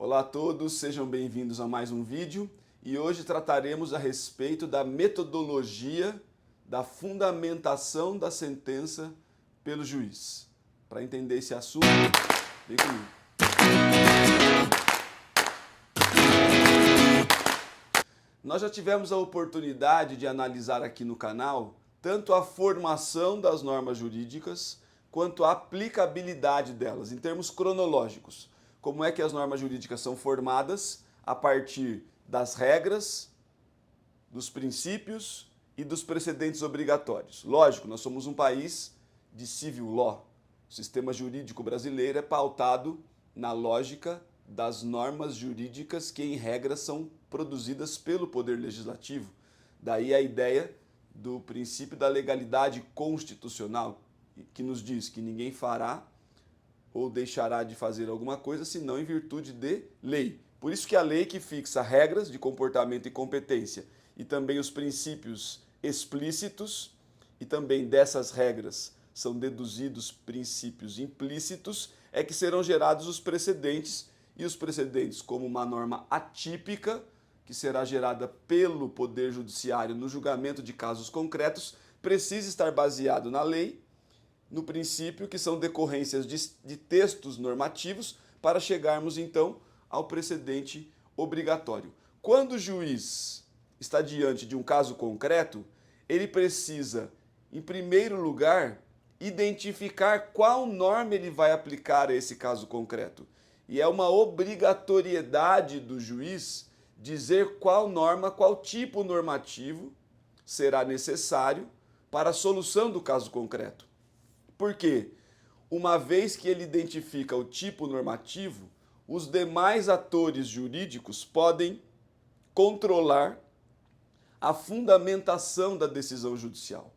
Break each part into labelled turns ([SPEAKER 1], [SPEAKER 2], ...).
[SPEAKER 1] Olá a todos, sejam bem-vindos a mais um vídeo e hoje trataremos a respeito da metodologia da fundamentação da sentença pelo juiz. Para entender esse assunto, vem comigo. Nós já tivemos a oportunidade de analisar aqui no canal tanto a formação das normas jurídicas quanto a aplicabilidade delas, em termos cronológicos. Como é que as normas jurídicas são formadas a partir das regras, dos princípios e dos precedentes obrigatórios. Lógico, nós somos um país de civil law. O sistema jurídico brasileiro é pautado na lógica das normas jurídicas que, em regra, são produzidas pelo Poder Legislativo. Daí a ideia do princípio da legalidade constitucional, que nos diz que ninguém fará ou deixará de fazer alguma coisa, senão em virtude de lei. Por isso que a lei que fixa regras de comportamento e competência e também os princípios explícitos, e também dessas regras são deduzidos princípios implícitos, é que serão gerados os precedentes, e os precedentes como uma norma atípica, que será gerada pelo Poder Judiciário no julgamento de casos concretos, precisa estar baseado na lei, no princípio que são decorrências de textos normativos para chegarmos então ao precedente obrigatório. Quando o juiz está diante de um caso concreto, ele precisa, em primeiro lugar, identificar qual norma ele vai aplicar a esse caso concreto. E é uma obrigatoriedade do juiz dizer qual norma, qual tipo normativo será necessário para a solução do caso concreto. Por quê? Uma vez que ele identifica o tipo normativo, os demais atores jurídicos podem controlar a fundamentação da decisão judicial.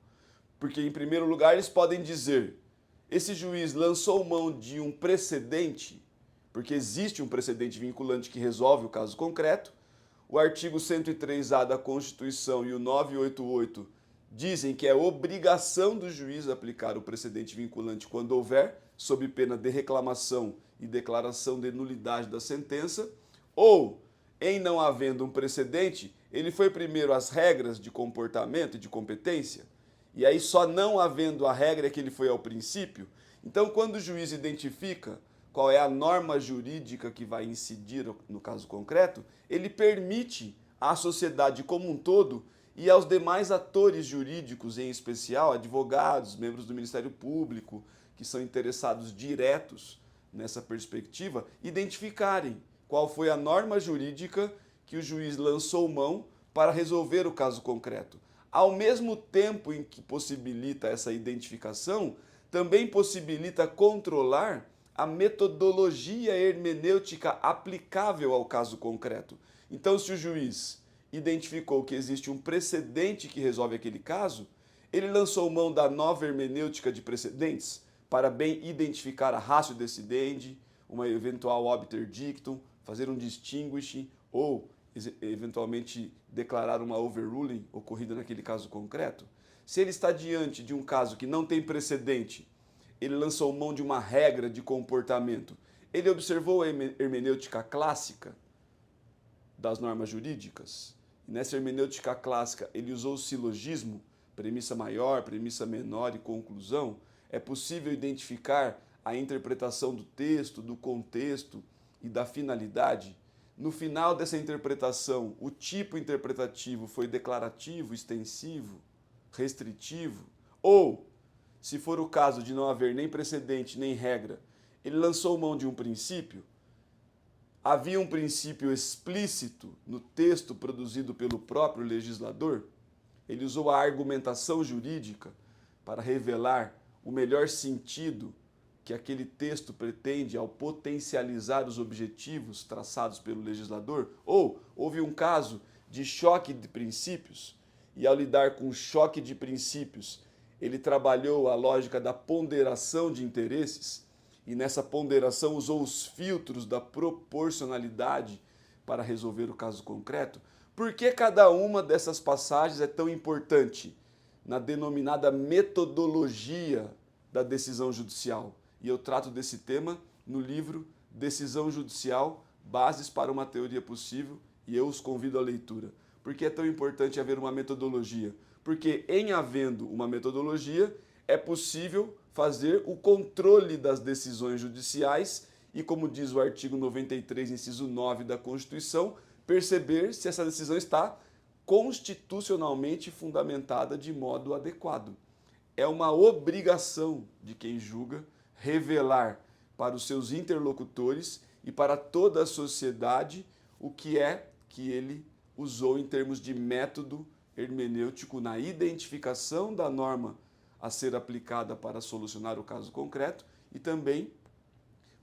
[SPEAKER 1] Porque, em primeiro lugar, eles podem dizer: esse juiz lançou mão de um precedente, porque existe um precedente vinculante que resolve o caso concreto. O artigo 103A da Constituição e o 988 dizem que é obrigação do juiz aplicar o precedente vinculante quando houver, sob pena de reclamação e declaração de nulidade da sentença, ou, em não havendo um precedente, ele foi primeiro às regras de comportamento e de competência, e aí só não havendo a regra é que ele foi ao princípio. Então, quando o juiz identifica qual é a norma jurídica que vai incidir no caso concreto, ele permite à sociedade como um todo e aos demais atores jurídicos, em especial advogados, membros do Ministério Público, que são interessados diretos nessa perspectiva, identificarem qual foi a norma jurídica que o juiz lançou mão para resolver o caso concreto. Ao mesmo tempo em que possibilita essa identificação, também possibilita controlar a metodologia hermenêutica aplicável ao caso concreto. Então, se o juiz identificou que existe um precedente que resolve aquele caso, ele lançou mão da nova hermenêutica de precedentes para bem identificar a ratio decidendi, uma eventual obiter dictum, fazer um distinguishing ou eventualmente declarar uma overruling ocorrida naquele caso concreto. Se ele está diante de um caso que não tem precedente, ele lançou mão de uma regra de comportamento. Ele observou a hermenêutica clássica das normas jurídicas. E nessa hermenêutica clássica, ele usou o silogismo, premissa maior, premissa menor e conclusão. É possível identificar a interpretação do texto, do contexto e da finalidade. No final dessa interpretação, o tipo interpretativo foi declarativo, extensivo, restritivo, ou, se for o caso de não haver nem precedente nem regra, ele lançou mão de um princípio. Havia um princípio explícito no texto produzido pelo próprio legislador. Ele usou a argumentação jurídica para revelar o melhor sentido que aquele texto pretende ao potencializar os objetivos traçados pelo legislador. Ou houve um caso de choque de princípios, e ao lidar com o choque de princípios, ele trabalhou a lógica da ponderação de interesses, e nessa ponderação usou os filtros da proporcionalidade para resolver o caso concreto. Por que cada uma dessas passagens é tão importante na denominada metodologia da decisão judicial? E eu trato desse tema no livro Decisão Judicial Bases para uma teoria possível, e eu os convido à leitura. Por que é tão importante haver uma metodologia? Porque em havendo uma metodologia, é possível fazer o controle das decisões judiciais e, como diz o artigo 93, inciso 9 da Constituição, perceber se essa decisão está constitucionalmente fundamentada de modo adequado. É uma obrigação de quem julga revelar para os seus interlocutores e para toda a sociedade o que é que ele usou em termos de método hermenêutico na identificação da norma a ser aplicada para solucionar o caso concreto e também,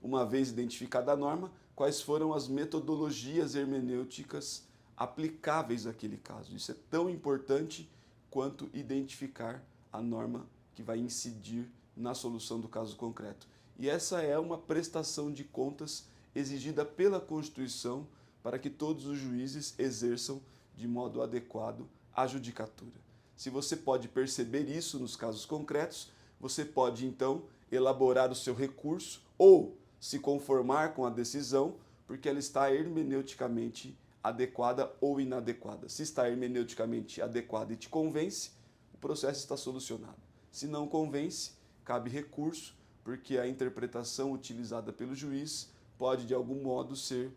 [SPEAKER 1] uma vez identificada a norma, quais foram as metodologias hermenêuticas aplicáveis àquele caso. Isso é tão importante quanto identificar a norma que vai incidir na solução do caso concreto. E essa é uma prestação de contas exigida pela Constituição para que todos os juízes exerçam de modo adequado a judicatura. Se você pode perceber isso nos casos concretos, você pode então elaborar o seu recurso ou se conformar com a decisão, porque ela está hermeneuticamente adequada ou inadequada. Se está hermeneuticamente adequada e te convence, o processo está solucionado. Se não convence, cabe recurso, porque a interpretação utilizada pelo juiz pode, de algum modo, ser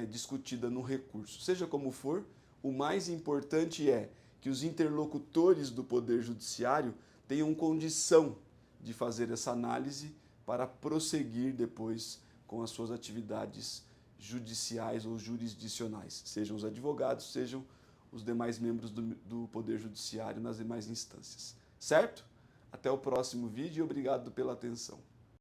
[SPEAKER 1] discutida no recurso. Seja como for, o mais importante é que os interlocutores do Poder Judiciário tenham condição de fazer essa análise para prosseguir depois com as suas atividades judiciais ou jurisdicionais, sejam os advogados, sejam os demais membros do Poder Judiciário nas demais instâncias. Certo? Até o próximo vídeo e obrigado pela atenção.